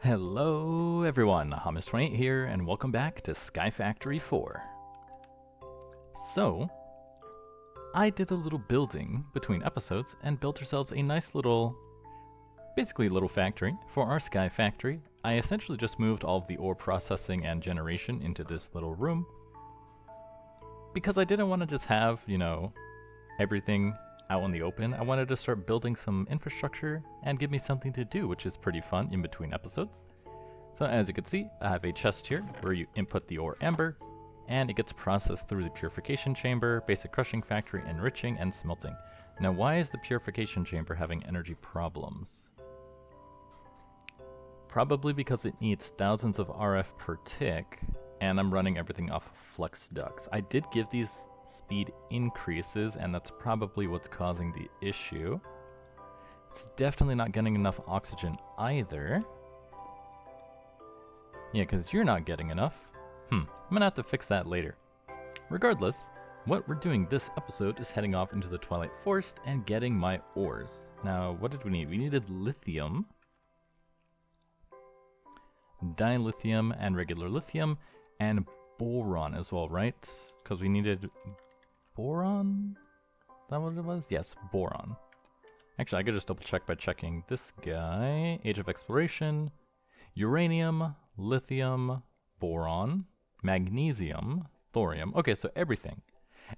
Hello everyone, Hamas28 here, and welcome back to SkyFactory 4. So, I did a little building between episodes and built ourselves a nice little, basically little factory for our SkyFactory. I essentially just moved all of the ore processing and generation into this little room because I didn't want to just have, everything out in the open. I wanted to start building some infrastructure and give me something to do, which is pretty fun in between episodes. So as you can see, I have a chest here where you input the ore amber, and it gets processed through the purification chamber, basic crushing factory, enriching, and smelting. Now why is the purification chamber having energy problems? Probably because it needs thousands of RF per tick, and I'm running everything off of flux ducts. I did give these speed increases, and that's probably what's causing the issue. It's definitely not getting enough oxygen either. Yeah, because you're not getting enough. I'm gonna have to fix that later. Regardless, what we're doing this episode is heading off into the Twilight Forest and getting my ores. Now, what did we need? We needed lithium, dilithium, and regular lithium, and boron as well, right? Because we needed boron? Is that what it was? Yes, boron. Actually, I could just double check by checking this guy. Age of Exploration, uranium, lithium, boron, magnesium, thorium. Okay, so everything.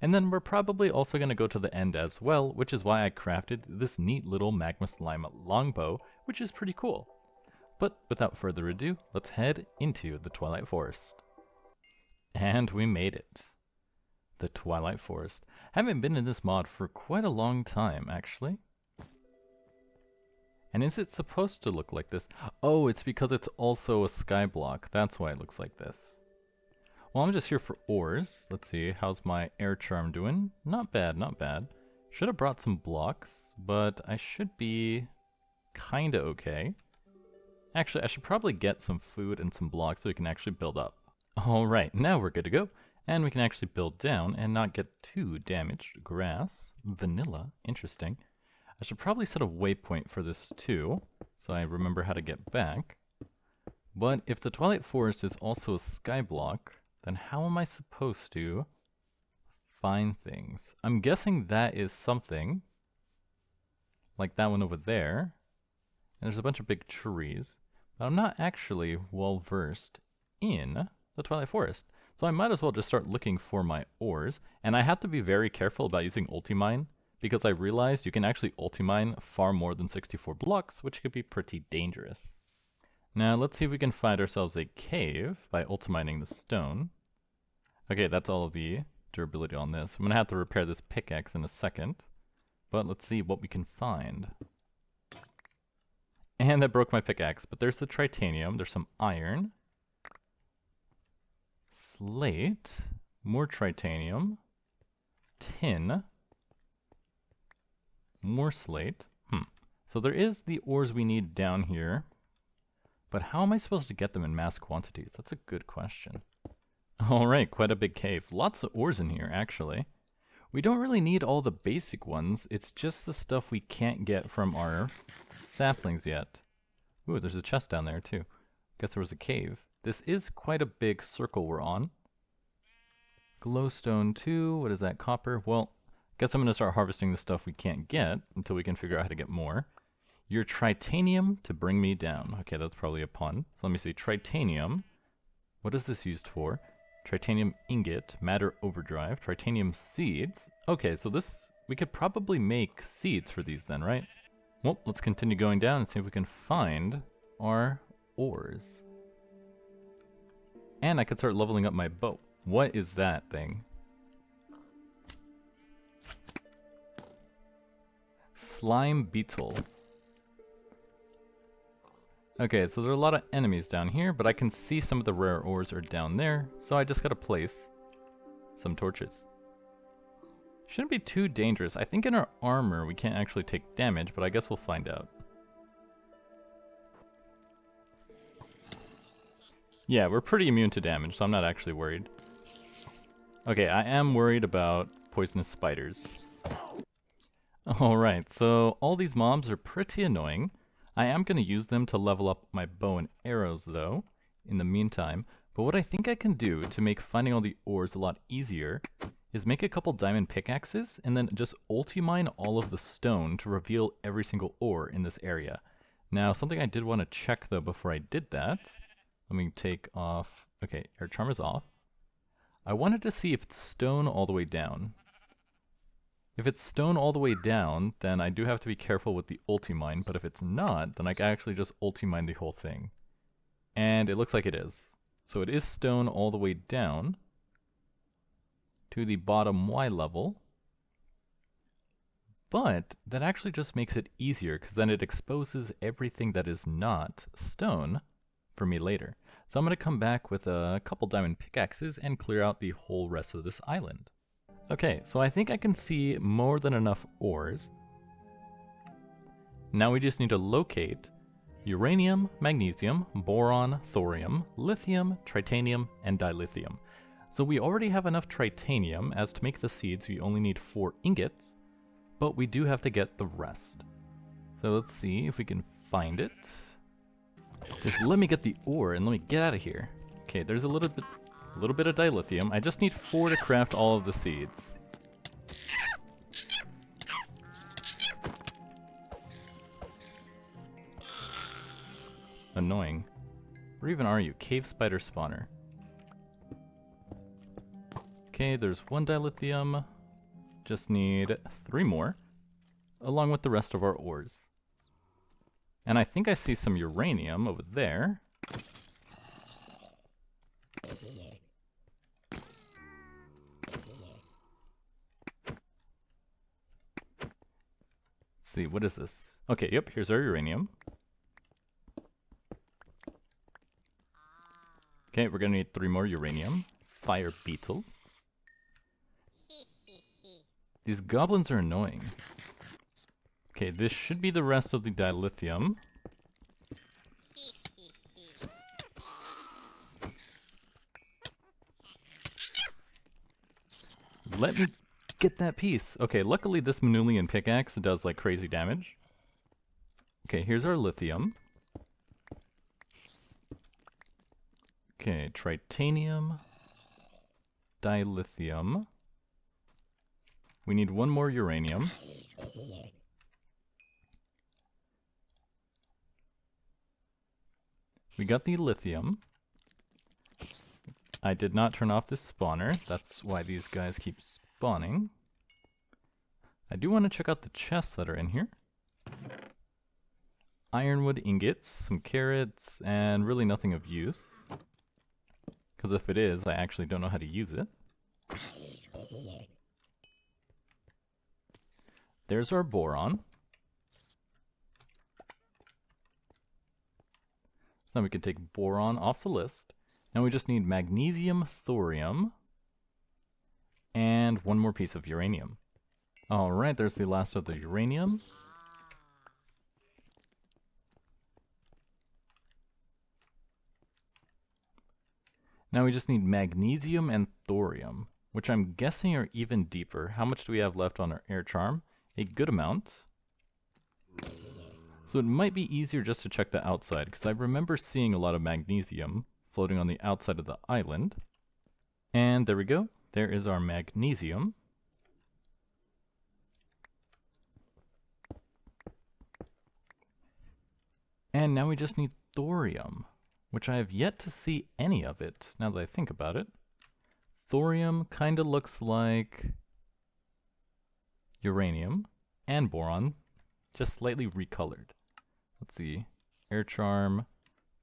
And then we're probably also going to go to the end as well, which is why I crafted this neat little magma slime longbow, which is pretty cool. But without further ado, let's head into the Twilight Forest. And we made it. The Twilight Forest. Haven't been in this mod for quite a long time, actually. And is it supposed to look like this? Oh, it's because it's also a sky block. That's why it looks like this. Well, I'm just here for ores. Let's see, how's my air charm doing? Not bad, not bad. Should have brought some blocks, but I should be kinda okay. Actually, I should probably get some food and some blocks so we can actually build up. Alright, now we're good to go. And we can actually build down and not get too damaged. Grass, vanilla, interesting. I should probably set a waypoint for this too, so I remember how to get back. But if the Twilight Forest is also a sky block, then how am I supposed to find things? I'm guessing that is something like that one over there. And there's a bunch of big trees, but I'm not actually well versed in the Twilight Forest. So I might as well just start looking for my ores, and I have to be very careful about using ultimine, because I realized you can actually ultimine far more than 64 blocks, which could be pretty dangerous. Now let's see if we can find ourselves a cave by ultimining the stone. Okay, that's all of the durability on this. I'm gonna have to repair this pickaxe in a second, but let's see what we can find. And that broke my pickaxe, but there's the titanium, there's some iron, slate, more titanium, tin, more slate. So there is the ores we need down here, but how am I supposed to get them in mass quantities? That's a good question. Alright, quite a big cave. Lots of ores in here, actually. We don't really need all the basic ones, it's just the stuff we can't get from our saplings yet. Ooh, there's a chest down there too. Guess there was a cave. This is quite a big circle we're on. Glowstone 2, what is that, copper? Well, guess I'm going to start harvesting the stuff we can't get until we can figure out how to get more. Your tritanium to bring me down. Okay, that's probably a pun. So let me see, tritanium. What is this used for? Tritanium ingot, matter overdrive, tritanium seeds. Okay, so this, we could probably make seeds for these then, right? Well, let's continue going down and see if we can find our ores. And I could start leveling up my bow. What is that thing? Slime beetle. Okay, so there are a lot of enemies down here, but I can see some of the rare ores are down there, so I just gotta place some torches. Shouldn't be too dangerous. I think in our armor we can't actually take damage, but I guess we'll find out. Yeah, we're pretty immune to damage, so I'm not actually worried. Okay, I am worried about poisonous spiders. Alright, so all these mobs are pretty annoying. I am going to use them to level up my bow and arrows though, in the meantime. But what I think I can do to make finding all the ores a lot easier is make a couple diamond pickaxes and then just ulti-mine all of the stone to reveal every single ore in this area. Now, something I did want to check though before I did that, let me take off, okay, air charm is off. I wanted to see if it's stone all the way down. If it's stone all the way down, then I do have to be careful with the ulti-mine, but if it's not, then I can actually just ulti-mine the whole thing. And it looks like it is. So it is stone all the way down to the bottom Y level, but that actually just makes it easier because then it exposes everything that is not stone for me later. So I'm going to come back with a couple diamond pickaxes and clear out the whole rest of this island. Okay, so I think I can see more than enough ores. Now we just need to locate uranium, magnesium, boron, thorium, lithium, tritanium, and dilithium. So we already have enough tritanium, as to make the seeds we only need 4 ingots, but we do have to get the rest. So let's see if we can find it. Just let me get the ore and let me get out of here. Okay, there's a little bit of dilithium. I just need 4 to craft all of the seeds. Annoying. Where even are you? Cave spider spawner. Okay, there's 1 dilithium. Just need 3 more, along with the rest of our ores. And I think I see some uranium over there. See, what is this? Okay, yep, here's our uranium. Okay, we're gonna need 3 more uranium. Fire beetle. These goblins are annoying. Okay, this should be the rest of the dilithium. Let me get that piece. Okay, luckily this Manulian pickaxe does like crazy damage. Okay, here's our lithium. Okay, tritanium, dilithium. We need 1 more uranium. We got the lithium. I did not turn off this spawner. That's why these guys keep spawning. I do want to check out the chests that are in here. Ironwood ingots, some carrots, and really nothing of use. Because if it is, I actually don't know how to use it. There's our boron. So now we can take boron off the list. Now we just need magnesium, thorium, and 1 more piece of uranium. Alright, there's the last of the uranium. Now we just need magnesium and thorium, which I'm guessing are even deeper. How much do we have left on our air charm? A good amount. So it might be easier just to check the outside, because I remember seeing a lot of magnesium floating on the outside of the island. And there we go. There is our magnesium. And now we just need thorium, which I have yet to see any of it, now that I think about it. Thorium kind of looks like uranium and boron, just slightly recolored. Let's see. Air charm.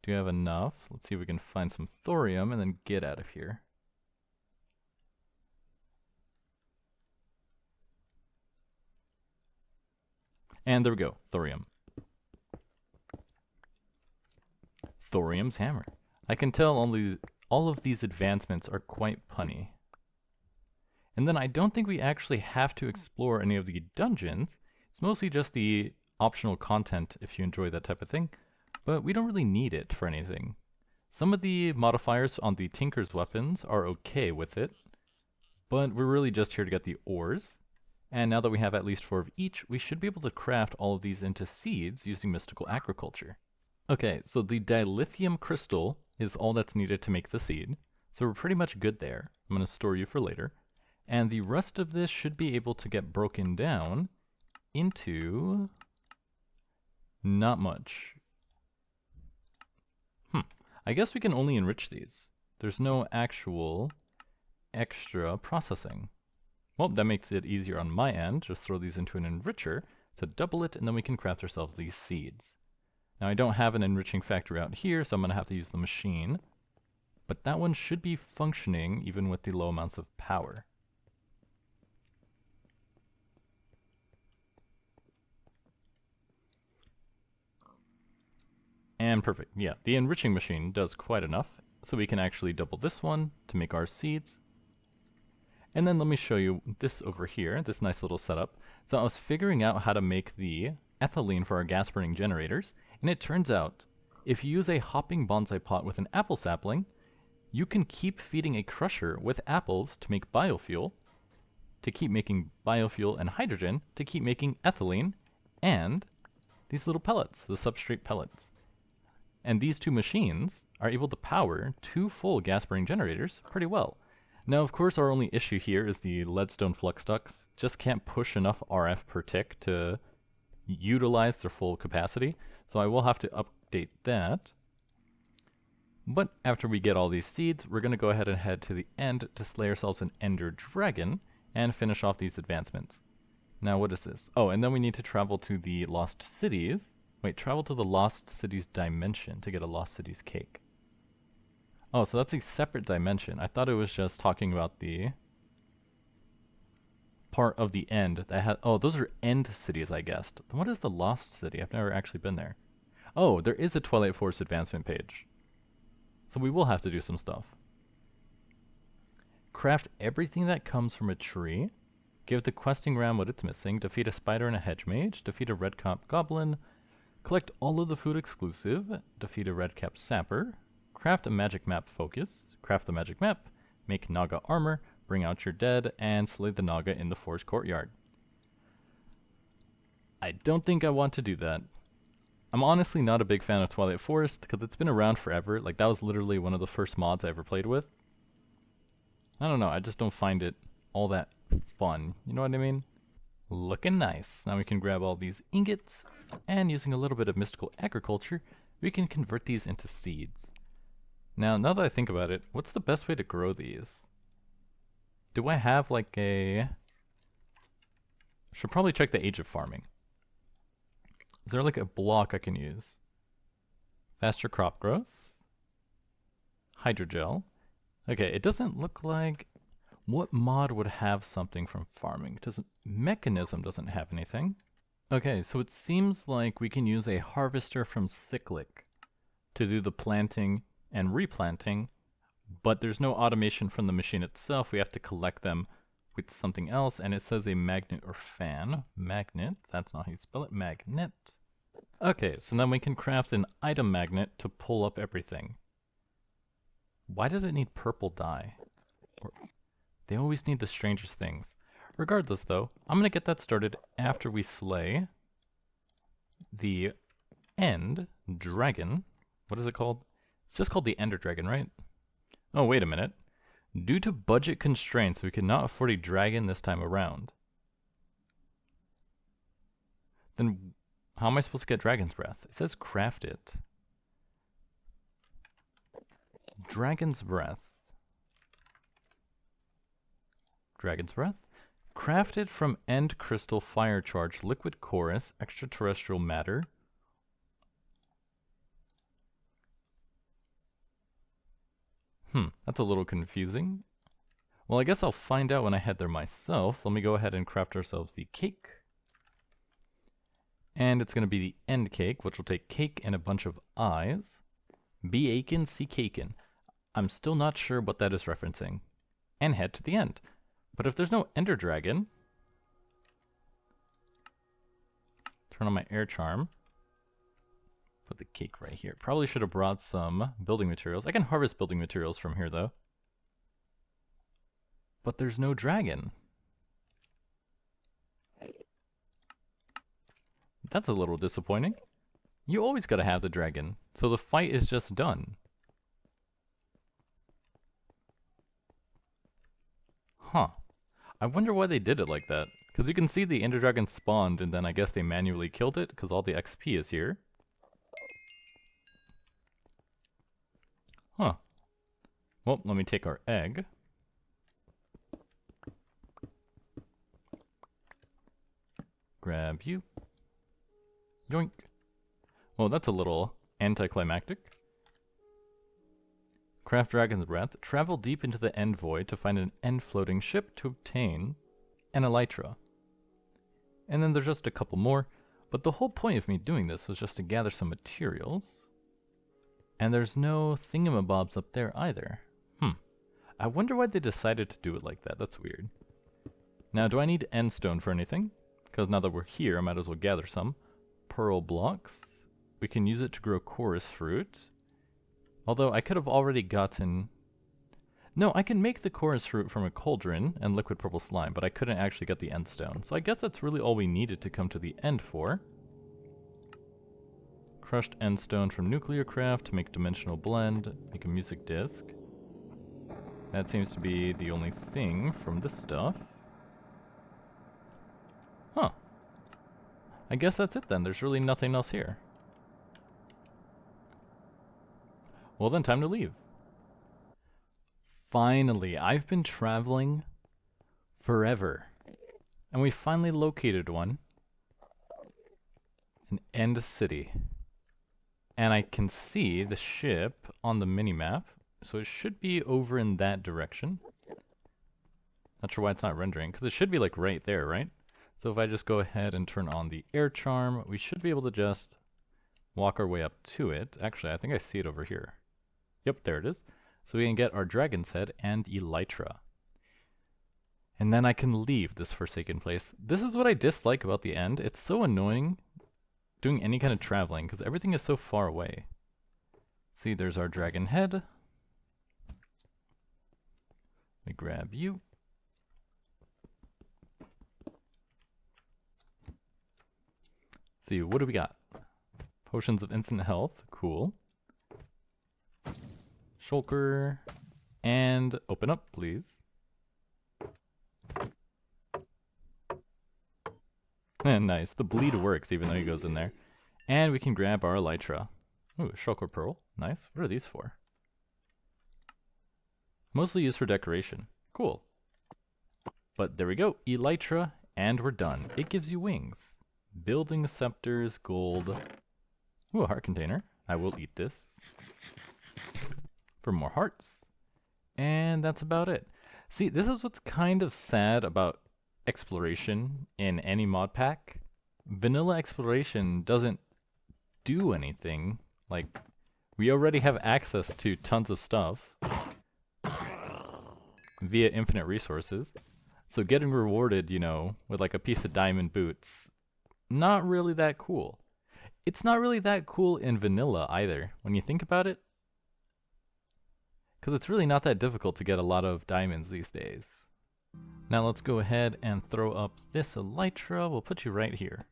Do you have enough? Let's see if we can find some thorium and then get out of here. And there we go. Thorium. Thorium's hammer. I can tell all of these advancements are quite punny. And then I don't think we actually have to explore any of the dungeons. It's mostly just the optional content if you enjoy that type of thing, but we don't really need it for anything. Some of the modifiers on the Tinker's weapons are okay with it, but we're really just here to get the ores. And now that we have at least 4 of each, we should be able to craft all of these into seeds using mystical agriculture. Okay, so the dilithium crystal is all that's needed to make the seed. So we're pretty much good there. I'm going to store you for later. And the rest of this should be able to get broken down into not much. I guess we can only enrich these. There's no actual extra processing. Well, that makes it easier on my end. Just throw these into an enricher to double it, and then we can craft ourselves these seeds. Now, I don't have an enriching factory out here, so I'm going to have to use the machine. But that one should be functioning even with the low amounts of power. And perfect. Yeah, the enriching machine does quite enough, so we can actually double this one to make our seeds. And then let me show you this over here, this nice little setup. So I was figuring out how to make the ethylene for our gas burning generators, and it turns out if you use a hopping bonsai pot with an apple sapling, you can keep feeding a crusher with apples to make biofuel, to keep making biofuel and hydrogen, to keep making ethylene, and these little pellets, the substrate pellets. And these two machines are able to power 2 full gas burning generators pretty well. Now, of course, our only issue here is the leadstone flux ducts just can't push enough RF per tick to utilize their full capacity, so I will have to update that. But after we get all these seeds, we're going to go ahead and head to the end to slay ourselves an ender dragon and finish off these advancements. Now, what is this? Oh, and then we need to travel to the Lost Cities. Wait, travel to the Lost Cities dimension to get a Lost Cities cake. Oh, so that's a separate dimension. I thought it was just talking about the part of the end that had... Oh, those are end cities, I guessed. What is the Lost City? I've never actually been there. Oh, there is a Twilight Forest advancement page. So we will have to do some stuff. Craft everything that comes from a tree. Give the questing ram what it's missing. Defeat a spider and a hedge mage. Defeat a red cap goblin. Collect all of the food exclusive. Defeat a red cap sapper. Craft a magic map focus. Craft the magic map. Make Naga armor. Bring out your dead. And slay the Naga in the forest courtyard. I don't think I want to do that. I'm honestly not a big fan of Twilight Forest because it's been around forever. Like, that was literally one of the first mods I ever played with. I don't know, I just don't find it all that fun. You know what I mean? Looking nice. Now we can grab all these ingots, and using a little bit of mystical agriculture, we can convert these into seeds. Now that I think about it, what's the best way to grow these? Do I have like a... Should probably check the age of farming. Is there like a block I can use? Faster crop growth. Hydrogel. Okay, it doesn't look like... What mod would have something from farming? Mechanism doesn't have anything. Okay, so it seems like we can use a harvester from Cyclic to do the planting and replanting, but there's no automation from the machine itself. We have to collect them with something else, and it says a magnet or fan. Magnet, that's not how you spell it, magnet. Okay, so then we can craft an item magnet to pull up everything. Why does it need purple dye? They always need the strangest things. Regardless, though, I'm going to get that started after we slay the End Dragon. What is it called? It's just called the Ender Dragon, right? Oh, wait a minute. Due to budget constraints, we cannot afford a dragon this time around. Then how am I supposed to get Dragon's Breath? It says craft it. Dragon's Breath. Dragon's Breath. Crafted from End Crystal Fire Charge, Liquid Chorus, Extraterrestrial Matter. That's a little confusing. Well, I guess I'll find out when I head there myself. So let me go ahead and craft ourselves the cake. And it's going to be the end cake, which will take cake and a bunch of eyes. Be Aiken, see Caken. I'm still not sure what that is referencing. And head to the end. But if there's no Ender Dragon, turn on my air charm. Put the cake right here. Probably should have brought some building materials. I can harvest building materials from here, though. But there's no dragon. That's a little disappointing. You always gotta have the dragon, so the fight is just done. Huh. I wonder why they did it like that. Because you can see the Ender Dragon spawned, and then I guess they manually killed it, because all the XP is here. Huh. Well, let me take our egg. Grab you. Yoink. Well, that's a little anticlimactic. Craft Dragon's Breath. Travel deep into the End Void to find an End floating ship to obtain an elytra. And then there's just a couple more, but the whole point of me doing this was just to gather some materials. And there's no thingamabobs up there either. I wonder why they decided to do it like that. That's weird. Now, do I need end stone for anything? Because now that we're here, I might as well gather some. Pearl blocks. We can use it to grow chorus fruit. Although I could have already gotten... No, I can make the chorus fruit from a cauldron and liquid purple slime, but I couldn't actually get the end stone. So I guess that's really all we needed to come to the end for. Crushed end stone from nuclear craft to make dimensional blend, make a music disc. That seems to be the only thing from this stuff. Huh. I guess that's it then. There's really nothing else here. Well then, time to leave. Finally, I've been traveling forever. And we finally located one. An end city. And I can see the ship on the mini-map. So it should be over in that direction. Not sure why it's not rendering, because it should be like right there, right? So if I just go ahead and turn on the air charm, we should be able to just walk our way up to it. Actually, I think I see it over here. Yep, there it is. So we can get our dragon's head and elytra. And then I can leave this forsaken place. This is what I dislike about the end. It's so annoying doing any kind of traveling, because everything is so far away. See, there's our dragon head. Let me grab you. See, what do we got? Potions of instant health, cool. Shulker, and open up, please. Nice, the bleed works even though he goes in there. And we can grab our elytra. Ooh, Shulker Pearl, nice. What are these for? Mostly used for decoration. Cool. But there we go, elytra, and we're done. It gives you wings. Building scepters, gold. Ooh, a heart container. I will eat this. For more hearts. And that's about it. See, this is what's kind of sad about exploration in any mod pack. Vanilla exploration doesn't do anything. Like, we already have access to tons of stuff via infinite resources. So getting rewarded, you know, with like a piece of diamond boots, not really that cool. It's not really that cool in vanilla either, when you think about it. Because it's really not that difficult to get a lot of diamonds these days. Now let's go ahead and throw up this elytra. We'll put you right here.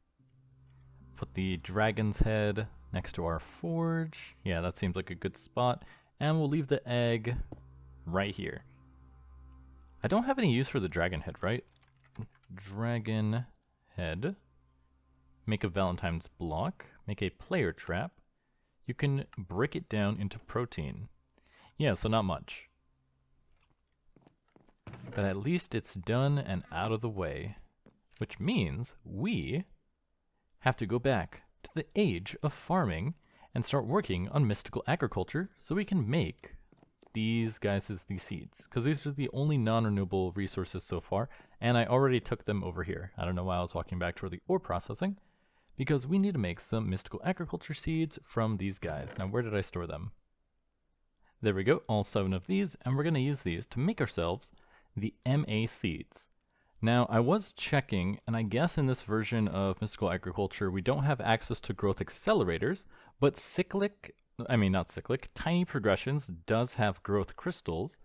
Put the dragon's head next to our forge. Yeah, that seems like a good spot. And we'll leave the egg right here. I don't have any use for the dragon head, right? Dragon head. Make a Valentine's block. Make a player trap. You can break it down into protein. Yeah, so not much. But at least it's done and out of the way. Which means we have to go back to the age of farming and start working on mystical agriculture so we can make these guys as the seeds. Because these are the only non-renewable resources so far, and I already took them over here. I don't know why I was walking back toward the ore processing, because we need to make some mystical agriculture seeds from these guys. Now, where did I store them? There we go, all 7 of these, and we're going to use these to make ourselves the MA seeds. Now, I was checking, and I guess in this version of Mystical Agriculture, we don't have access to growth accelerators, but Tiny Progressions does have growth crystals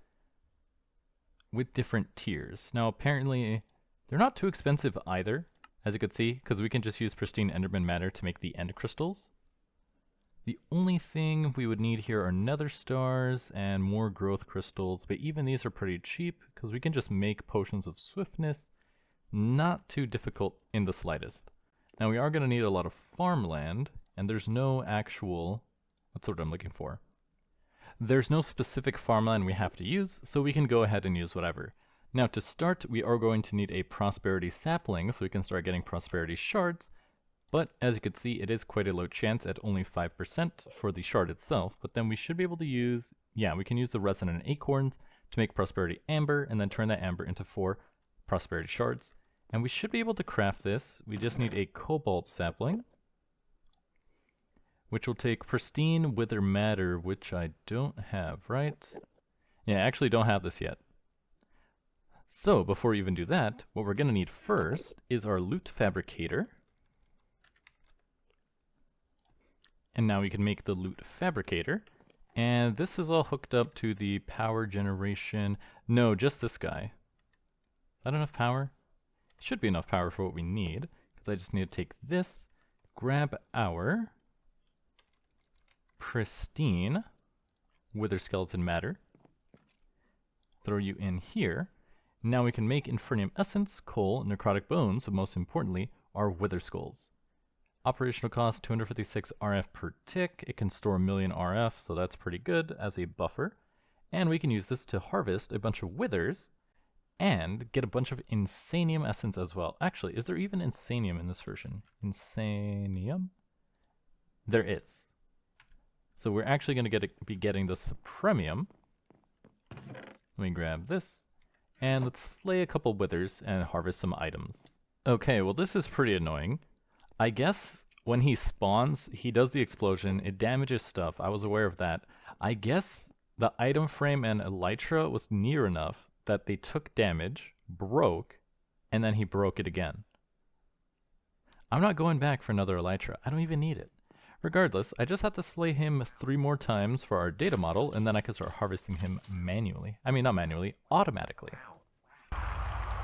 with different tiers. Now, apparently, they're not too expensive either, as you can see, because we can just use pristine enderman matter to make the end crystals. The only thing we would need here are nether stars and more growth crystals, but even these are pretty cheap because we can just make potions of swiftness. Not too difficult in the slightest. Now we are going to need a lot of farmland, and there's no actual... what's the word I'm looking for? There's no specific farmland we have to use, so we can go ahead and use whatever. Now to start, we are going to need a prosperity sapling, so we can start getting prosperity shards. But as you can see, it is quite a low chance at only 5% for the shard itself, but then we should be able to use, we can use the resin and acorns to make prosperity amber, and then turn that amber into 4 prosperity shards. And we should be able to craft this. We just need a cobalt sapling, which will take pristine wither matter, which I don't have, right? Yeah, I actually don't have this yet. So before we even do that, what we're going to need first is our loot fabricator. And now we can make the loot fabricator. And this is all hooked up to the power generation. No, just this guy. Is that enough power? It should be enough power for what we need. Because I just need to take this, grab our pristine wither skeleton matter, throw you in here. Now we can make infernium essence, coal, necrotic bones, but most importantly, our wither skulls. Operational cost 256 RF per tick. It can store 1,000,000 RF, so that's pretty good as a buffer. And we can use this to harvest a bunch of withers and get a bunch of insanium essence as well. Actually, is there even insanium in this version? Insanium? There is. So we're actually going to be getting the supremium. Let me grab this. And let's slay a couple withers and harvest some items. Okay, well this is pretty annoying. I guess when he spawns, he does the explosion, it damages stuff, I was aware of that. I guess the item frame and elytra was near enough that they took damage, broke, and then he broke it again. I'm not going back for another elytra, I don't even need it. Regardless, I just have to slay him 3 more times for our data model, and then I can start harvesting him manually. I mean, not manually, automatically.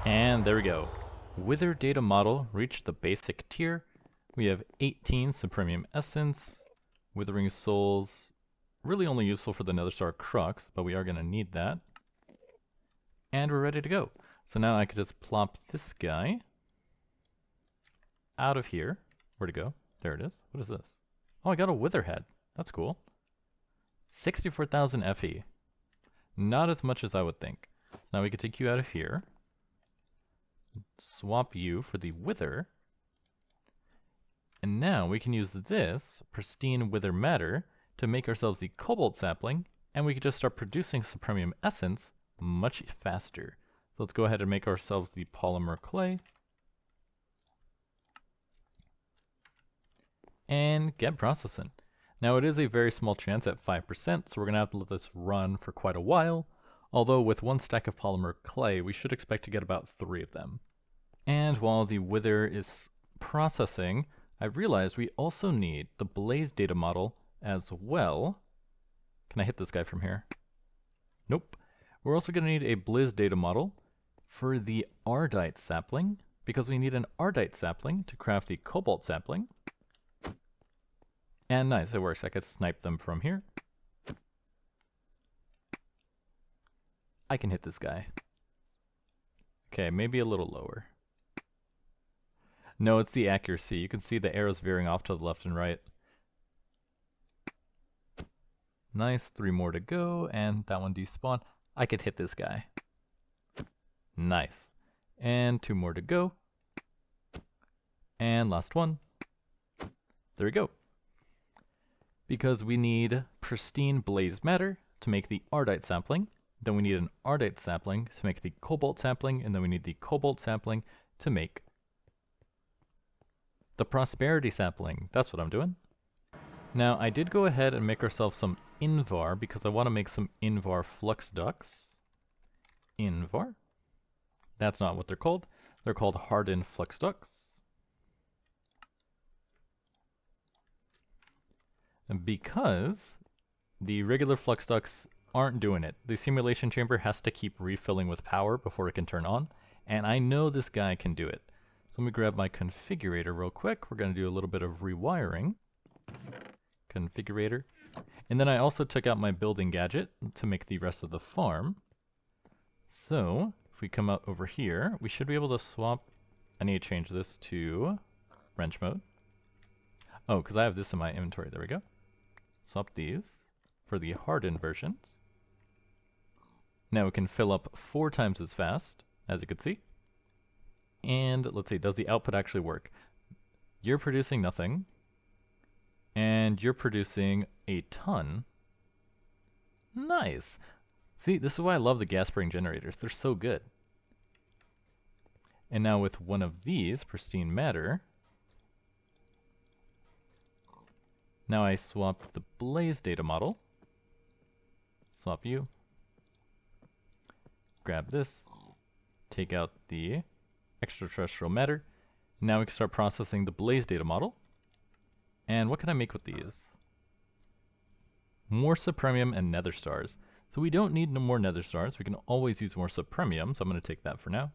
And there we go. Wither data model reached the basic tier. We have 18 Supremium Essence, Withering Souls, really only useful for the Nether Star Crux, but we are going to need that. And we're ready to go. So now I could just plop this guy out of here. Where'd it go? There it is. What is this? Oh, I got a Wither head. That's cool. 64,000 FE. Not as much as I would think. So now we could take you out of here. Swap you for the Wither. And now we can use this pristine wither matter to make ourselves the cobalt sapling, and we can just start producing supremium essence much faster. So let's go ahead and make ourselves the polymer clay. And get processing. Now it is a very small chance at 5%, so we're going to have to let this run for quite a while. Although with 1 stack of polymer clay, we should expect to get about 3 of them. And while the wither is processing, I've realized we also need the blaze data model as well. Can I hit this guy from here? Nope. We're also going to need a blizz data model for the ardite sapling, because we need an ardite sapling to craft the cobalt sapling. And nice, it works. I could snipe them from here. I can hit this guy. Okay, maybe a little lower. No, it's the accuracy. You can see the arrows veering off to the left and right. Nice, 3 more to go, and that one despawned. I could hit this guy. Nice. And 2 more to go. And last one. There we go. Because we need pristine blaze matter to make the ardite sapling. Then we need an ardite sapling to make the cobalt sapling, and then we need the cobalt sapling to make the prosperity sapling. That's what I'm doing. Now, I did go ahead and make ourselves some Invar because I want to make some Invar flux ducts. Invar. That's not what they're called. They're called hardened flux ducts. And because the regular flux ducts aren't doing it, the simulation chamber has to keep refilling with power before it can turn on, and I know this guy can do it. So let me grab my configurator real quick. We're going to do a little bit of rewiring. Configurator. And then I also took out my building gadget to make the rest of the farm. So if we come out over here, we should be able to swap. I need to change this to wrench mode. Oh, because I have this in my inventory. There we go. Swap these for the hardened versions. Now we can fill up 4 times as fast, as you can see. And let's see, does the output actually work? You're producing nothing. And you're producing a ton. Nice. See, this is why I love the gas spring generators. They're so good. And now with one of these, pristine matter, now I swap the blaze data model. Swap you. Grab this. Take out the extraterrestrial matter. Now we can start processing the blaze data model. And what can I make with these? More supremium and nether stars. So we don't need no more nether stars. We can always use more supremium, so I'm going to take that for now.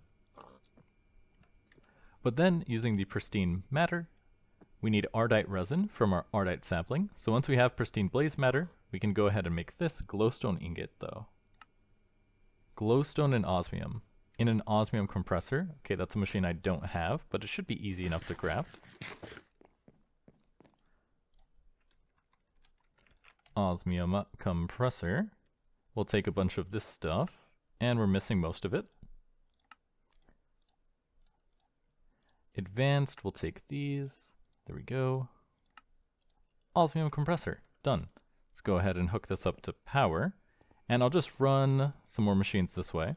But then, using the pristine matter, we need ardite resin from our ardite sapling. So once we have pristine blaze matter, we can go ahead and make this glowstone ingot, though. Glowstone and osmium. In an osmium compressor. Okay, that's a machine I don't have, but it should be easy enough to craft. Osmium compressor. We'll take a bunch of this stuff, and we're missing most of it. Advanced, we'll take these. There we go. Osmium compressor, done. Let's go ahead and hook this up to power, and I'll just run some more machines this way.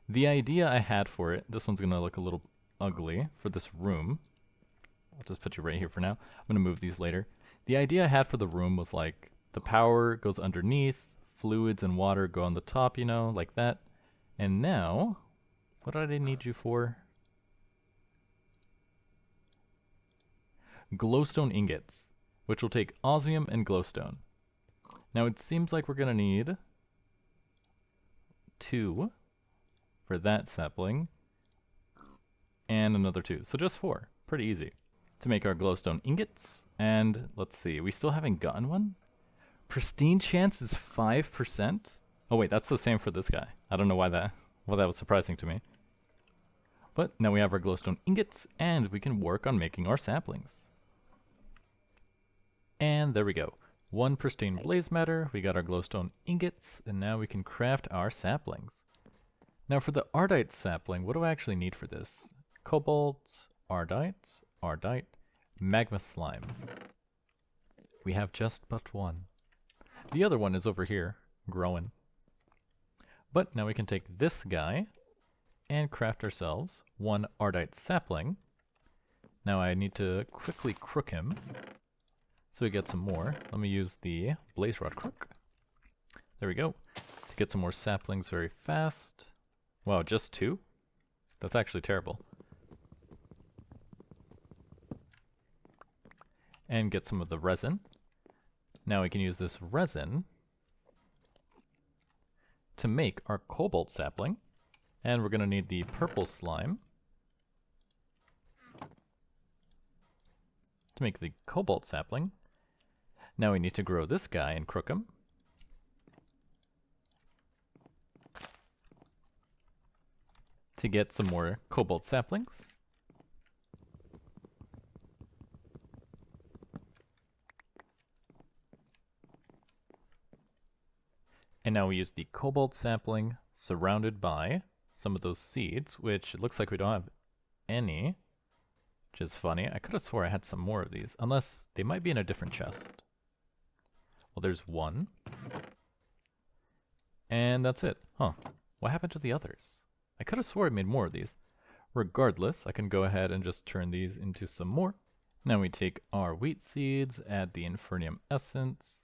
The idea I had for it, this one's gonna look a little ugly for this room. I'll just put you right here for now. I'm going to move these later. The idea I had for the room was like the power goes underneath, fluids and water go on the top, you know, like that. And now, what did I need you for? Glowstone ingots, which will take osmium and glowstone. Now it seems like we're going to need 2 for that sapling and another 2. So just 4. Pretty easy. To make our glowstone ingots, and let's see, we still haven't gotten one? Pristine chance is 5%? Oh wait, that's the same for this guy. I don't know why that was surprising to me. But now we have our glowstone ingots, and we can work on making our saplings. And there we go. 1 pristine blaze matter, we got our glowstone ingots, and now we can craft our saplings. Now for the ardite sapling, what do I actually need for this? Cobalt, ardite, magma slime. We have just but 1. The other one is over here, growing. But now we can take this guy and craft ourselves 1 ardite sapling. Now I need to quickly crook him so we get some more. Let me use the blaze rod crook. There we go. To get some more saplings very fast. Wow, just 2? That's actually terrible. And get some of the resin. Now we can use this resin to make our cobalt sapling. And we're going to need the purple slime to make the cobalt sapling. Now we need to grow this guy and crook him. To get some more cobalt saplings. And now we use the cobalt sapling surrounded by some of those seeds, which it looks like we don't have any, which is funny. I could have swore I had some more of these, unless they might be in a different chest. Well, there's 1. And that's it. Huh. What happened to the others? I could have swore I made more of these. Regardless, I can go ahead and just turn these into some more. Now we take our wheat seeds, add the infernium essence,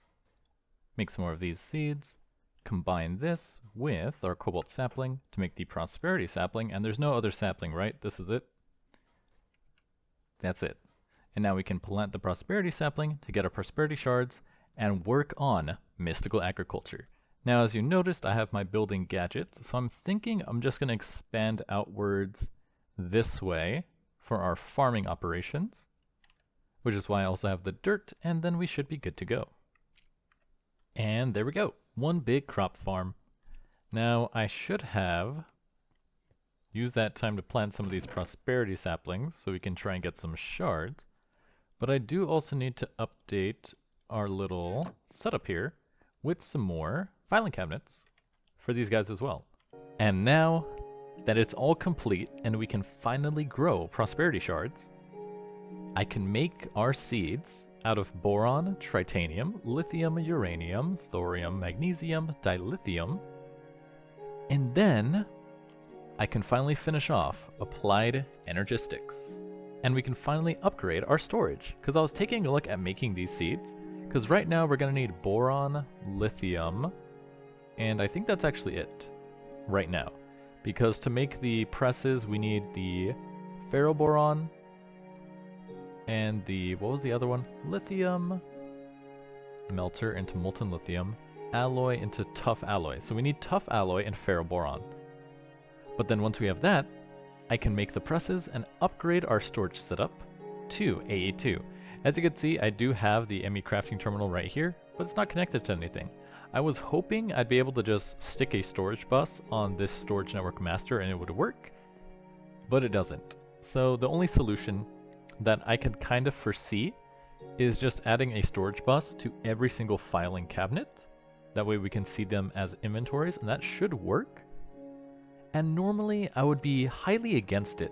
make some more of these seeds, combine this with our cobalt sapling to make the prosperity sapling, and there's no other sapling, right? This is it. That's it. And now we can plant the prosperity sapling to get our prosperity shards and work on mystical agriculture. Now, as you noticed, I have my building gadgets, so I'm thinking I'm just going to expand outwards this way for our farming operations, which is why I also have the dirt, and then we should be good to go. And there we go, one big crop farm. Now, I should have used that time to plant some of these prosperity saplings so we can try and get some shards, but I do also need to update our little setup here with some more filing cabinets for these guys as well. And now that it's all complete and we can finally grow prosperity shards, I can make our seeds out of boron, tritanium, lithium, uranium, thorium, magnesium, dilithium, and then I can finally finish off applied energistics. And we can finally upgrade our storage, because I was taking a look at making these seeds, because right now we're going to need boron, lithium, and I think that's actually it right now. Because to make the presses, we need the ferroboron and the, what was the other one? Lithium melter into molten lithium, alloy into tough alloy. So we need tough alloy and ferroboron. But then once we have that, I can make the presses and upgrade our storage setup to AE2. As you can see, I do have the ME crafting terminal right here, but it's not connected to anything. I was hoping I'd be able to just stick a storage bus on this storage network master and it would work, but it doesn't. So the only solution that I can kind of foresee is just adding a storage bus to every single filing cabinet. That way we can see them as inventories, and that should work. And normally I would be highly against it,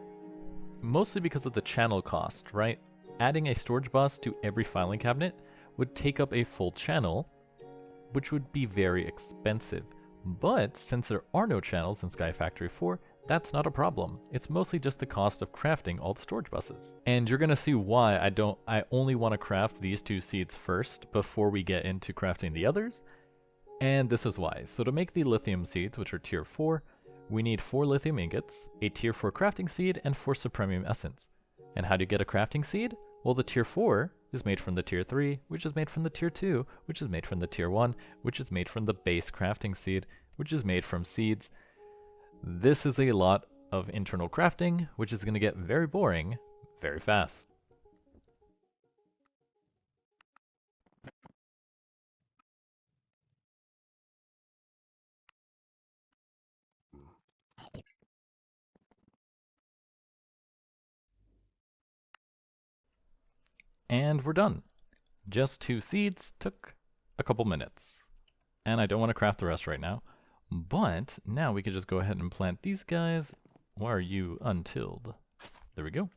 mostly because of the channel cost, right? Adding a storage bus to every filing cabinet would take up a full channel, which would be very expensive. But since there are no channels in SkyFactory 4, that's not a problem. It's mostly just the cost of crafting all the storage buses. And you're gonna see why I only want to craft these two seeds first before we get into crafting the others. And this is why. So to make the lithium seeds, which are tier 4, we need 4 lithium ingots, a tier 4 crafting seed, and 4 supremium essence. And how do you get a crafting seed? Well, the tier 4 is made from the tier 3, which is made from the tier 2, which is made from the tier 1, which is made from the base crafting seed, which is made from seeds. This is a lot of internal crafting, which is going to get very boring very fast. And we're done. Just 2 seeds took a couple minutes. And I don't want to craft the rest right now. But now we can just go ahead and plant these guys. Why are you untilled? There we go.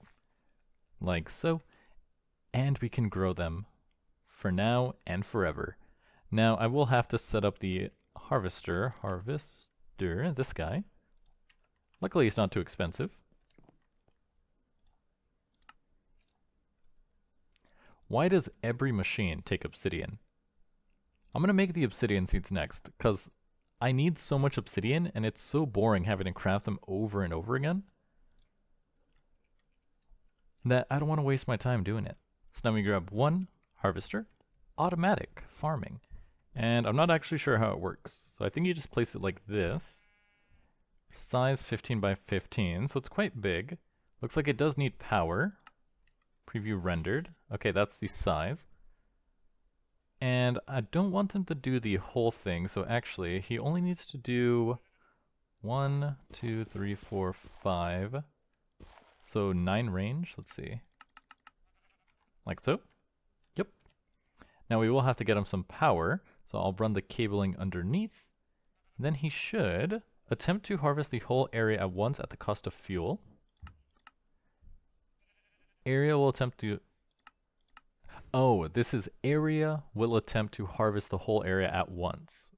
Like so. And we can grow them for now and forever. Now I will have to set up the harvester, this guy. Luckily it's not too expensive. Why does every machine take obsidian? I'm going to make the obsidian seeds next, because I need so much obsidian, and it's so boring having to craft them over and over again, that I don't want to waste my time doing it. So now we grab one harvester, automatic farming, and I'm not actually sure how it works. So I think you just place it like this, size 15 by 15, so it's quite big. Looks like it does need power. Preview rendered. Okay, that's the size. And I don't want him to do the whole thing, so actually he only needs to do 1, 2, 3, 4, 5. So 9 range, let's see. Like so. Yep. Now we will have to get him some power, so I'll run the cabling underneath. Then he should attempt to harvest the whole area at once at the cost of fuel. Area will attempt to... Oh, this is area will attempt to harvest the whole area at once.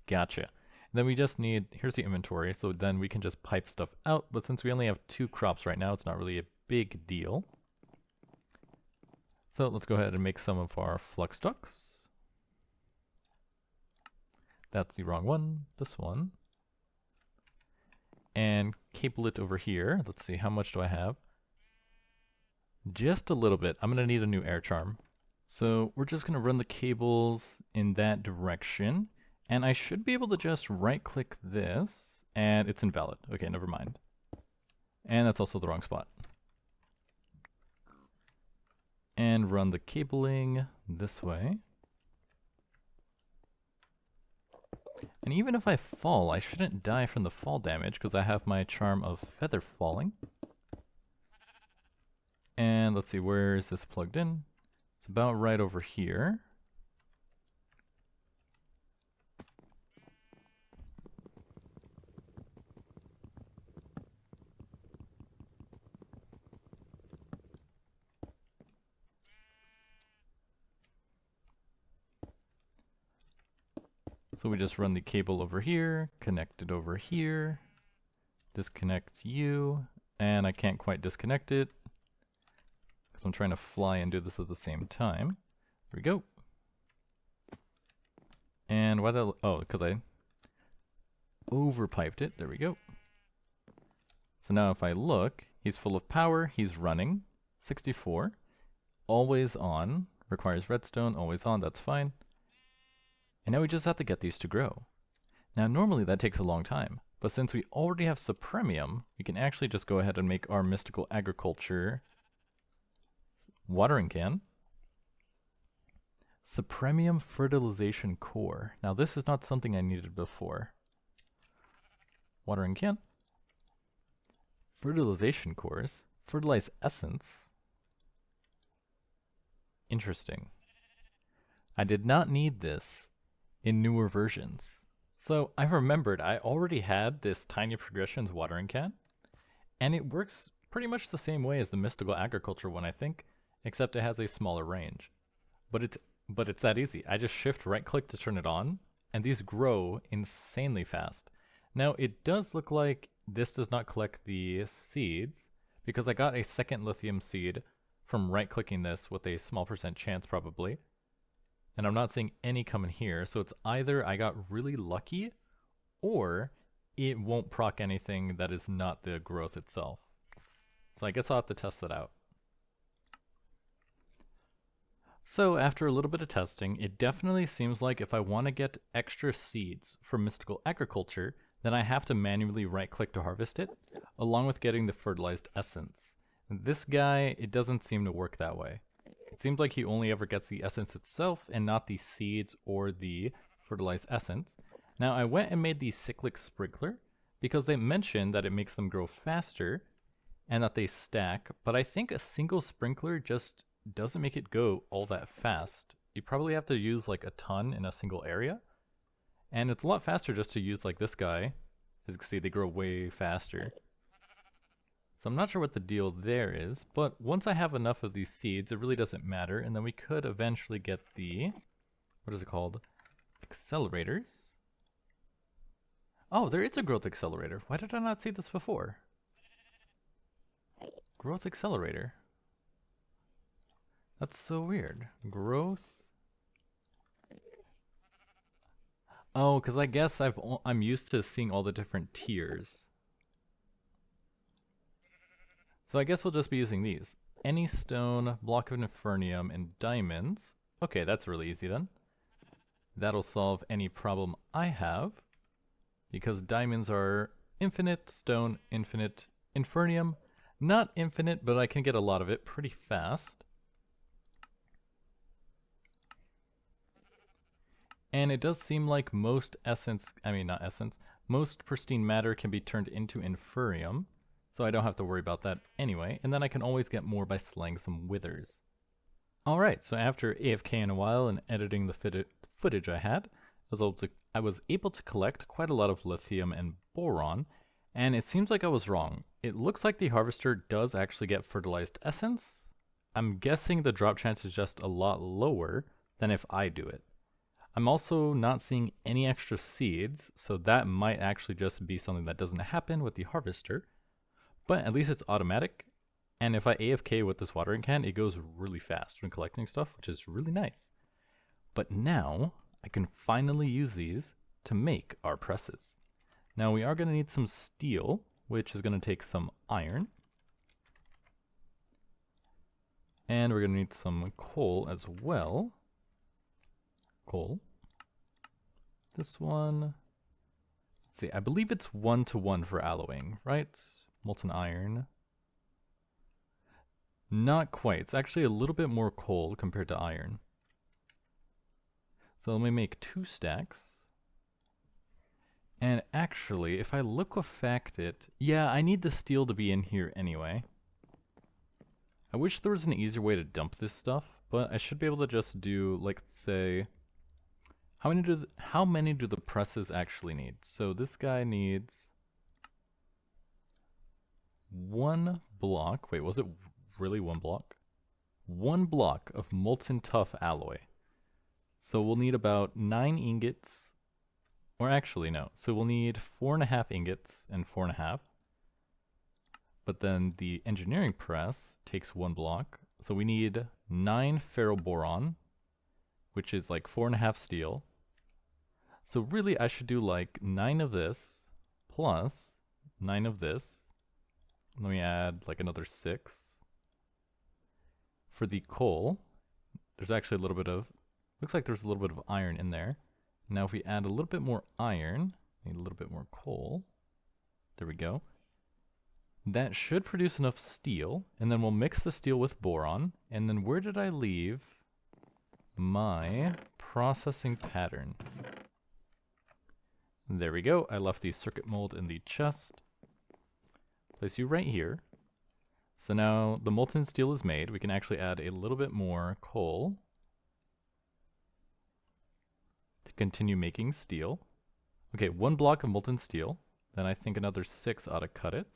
Gotcha. And then we just need, here's the inventory, so then we can just pipe stuff out, but since we only have 2 crops right now, it's not really a big deal. So let's go ahead and make some of our flux ducts. That's the wrong one, this one. And cable it over here. Let's see, how much do I have? Just a little bit. I'm going to need a new air charm. So we're just going to run the cables in that direction. And I should be able to just right click this and it's invalid. Okay, never mind. And that's also the wrong spot. And run the cabling this way. And even if I fall, I shouldn't die from the fall damage because I have my charm of feather falling. And let's see, where is this plugged in? It's about right over here. So we just run the cable over here, connect it over here, disconnect you, and I can't quite disconnect it because I'm trying to fly and do this at the same time. There we go. And why that? Oh, because I overpiped it. There we go. So now if I look, he's full of power, he's running, 64, always on, requires redstone, always on, that's fine. And now we just have to get these to grow. Now normally that takes a long time, but since we already have Supremium, we can actually just go ahead and make our Mystical Agriculture watering can. Supremium Fertilization Core. Now this is not something I needed before. Watering can. Fertilization cores. Fertilize essence. Interesting. I did not need this in newer versions. So I remembered I already had this Tiny Progressions watering can, and it works pretty much the same way as the Mystical Agriculture one, I think, except it has a smaller range. But it's that easy. I just shift right click to turn it on, and these grow insanely fast. Now it does look like this does not collect the seeds, because I got a second lithium seed from right clicking this with a small % chance probably. And I'm not seeing any coming here, so it's either I got really lucky, or it won't proc anything that is not the growth itself. So I guess I'll have to test that out. So after a little bit of testing, it definitely seems like if I want to get extra seeds from Mystical Agriculture, then I have to manually right-click to harvest it, along with getting the fertilized essence. And this guy, it doesn't seem to work that way. It seems like he only ever gets the essence itself and not the seeds or the fertilized essence. Now I went and made the cyclic sprinkler because they mentioned that it makes them grow faster and that they stack, but I think a single sprinkler just doesn't make it go all that fast. You probably have to use like a ton in a single area, and it's a lot faster just to use like this guy. As you can see, they grow way faster. So I'm not sure what the deal there is, but once I have enough of these seeds, it really doesn't matter, and then we could eventually get the, what is it called? Accelerators. Oh, there is a growth accelerator. Why did I not see this before? Growth accelerator. That's so weird. Growth. Oh, because I guess I'm used to seeing all the different tiers. So I guess we'll just be using these. Any stone, block of infernium, and diamonds. Okay, that's really easy then. That'll solve any problem I have, because diamonds are infinite, stone, infinite, infernium, not infinite, but I can get a lot of it pretty fast. And it does seem like most most pristine matter can be turned into inferium, so I don't have to worry about that anyway, and then I can always get more by slaying some withers. Alright, so after AFK in a while and editing the footage I had, I was able to collect quite a lot of lithium and boron, and it seems like I was wrong. It looks like the harvester does actually get fertilized essence. I'm guessing the drop chance is just a lot lower than if I do it. I'm also not seeing any extra seeds, so that might actually just be something that doesn't happen with the harvester. But at least it's automatic, and if I AFK with this watering can, it goes really fast when collecting stuff, which is really nice. But now, I can finally use these to make our presses. Now we are going to need some steel, which is going to take some iron. And we're gonna need some coal as well. Coal. This one. Let's see, I believe it's 1-to-1 for alloying, right? Molten iron. Not quite. It's actually a little bit more coal compared to iron. So let me make 2 stacks. And actually, if I liquefact it, yeah, I need the steel to be in here anyway. I wish there was an easier way to dump this stuff, but I should be able to just do, like, say, how many do the presses actually need? So this guy needs 1 block. Wait, was it really 1 block? 1 block of molten tough alloy. So we'll need about 9 ingots, or actually no. So we'll need 4.5 ingots and 4.5. But then the engineering press takes 1 block. So we need 9 ferroboron, which is like 4.5 steel. So really I should do like 9 of this plus 9 of this. Let me add like another 6. For the coal, there's actually a little bit of, looks like there's a little bit of iron in there. Now if we add a little bit more iron, need a little bit more coal. There we go. That should produce enough steel, and then we'll mix the steel with boron. And then where did I leave my processing pattern? There we go. I left the circuit mold in the chest. Place you right here. So now the molten steel is made. We can actually add a little bit more coal to continue making steel. Okay, 1 block of molten steel. Then I think another 6 ought to cut it.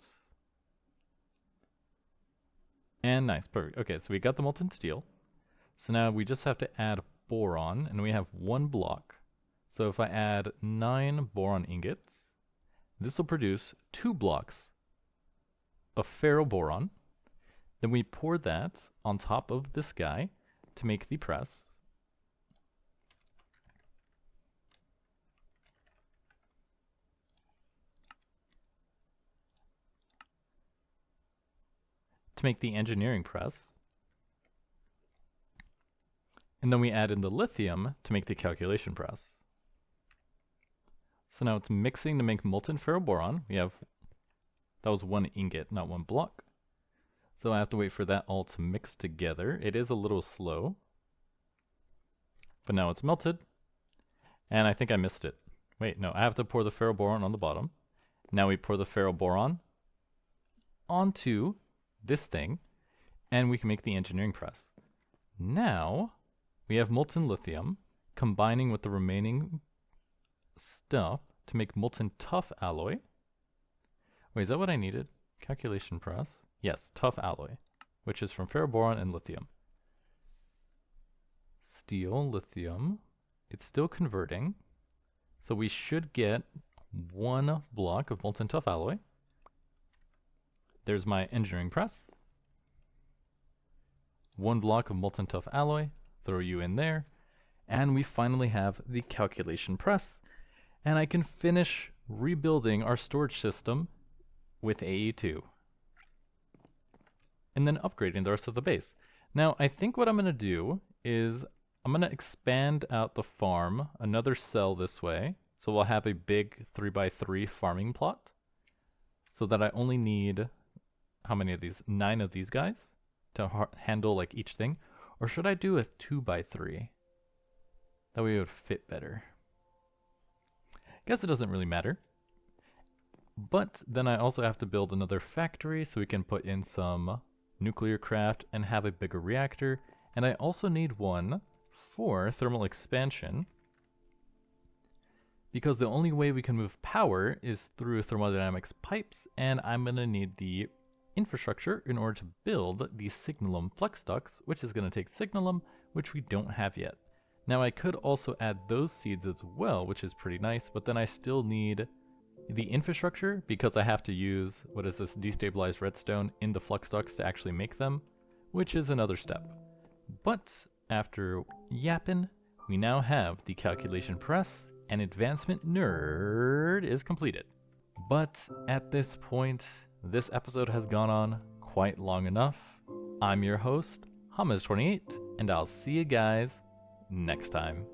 And nice, perfect. Okay, so we got the molten steel. So now we just have to add boron, and we have 1 block. So if I add 9 boron ingots, this will produce 2 blocks of ferroboron. Then we pour that on top of this guy to make the press. To make the engineering press. And then we add in the lithium to make the calculation press. So now it's mixing to make molten ferroboron. We have, that was 1 ingot, not 1 block. So I have to wait for that all to mix together. It is a little slow. But now it's melted. And I think I missed it. Wait, no, I have to pour the ferroboron on the bottom. Now we pour the ferroboron onto this thing, and we can make the engineering press. Now, we have molten lithium combining with the remaining stuff to make molten tough alloy. Wait, is that what I needed? Calculation press? Yes, tough alloy, which is from ferroboron and lithium. Steel, lithium. It's still converting. So we should get 1 block of molten tough alloy. There's my engineering press. 1 block of molten tough alloy. Throw you in there. And we finally have the calculation press. And I can finish rebuilding our storage system with AE2. And then upgrading the rest of the base. Now, I think what I'm going to do is I'm going to expand out the farm another cell this way. So we'll have a big 3x3 farming plot. So that I only need, how many of these? 9 of these guys to handle like each thing. Or should I do a 2x3? That way it would fit better. Guess it doesn't really matter. But then I also have to build another factory so we can put in some nuclear craft and have a bigger reactor. And I also need one for thermal expansion, because the only way we can move power is through thermodynamics pipes, and I'm going to need the infrastructure in order to build the signalum flux ducts, which is going to take signalum, which we don't have yet. Now I could also add those seeds as well, which is pretty nice, but then I still need the infrastructure because I have to use, what is this, destabilized redstone in the flux ducts to actually make them, which is another step. But after yapping, we now have the calculation press, and advancement nerd is completed. But at this point, this episode has gone on quite long enough. I'm your host, Hamaz28, and I'll see you guys next time.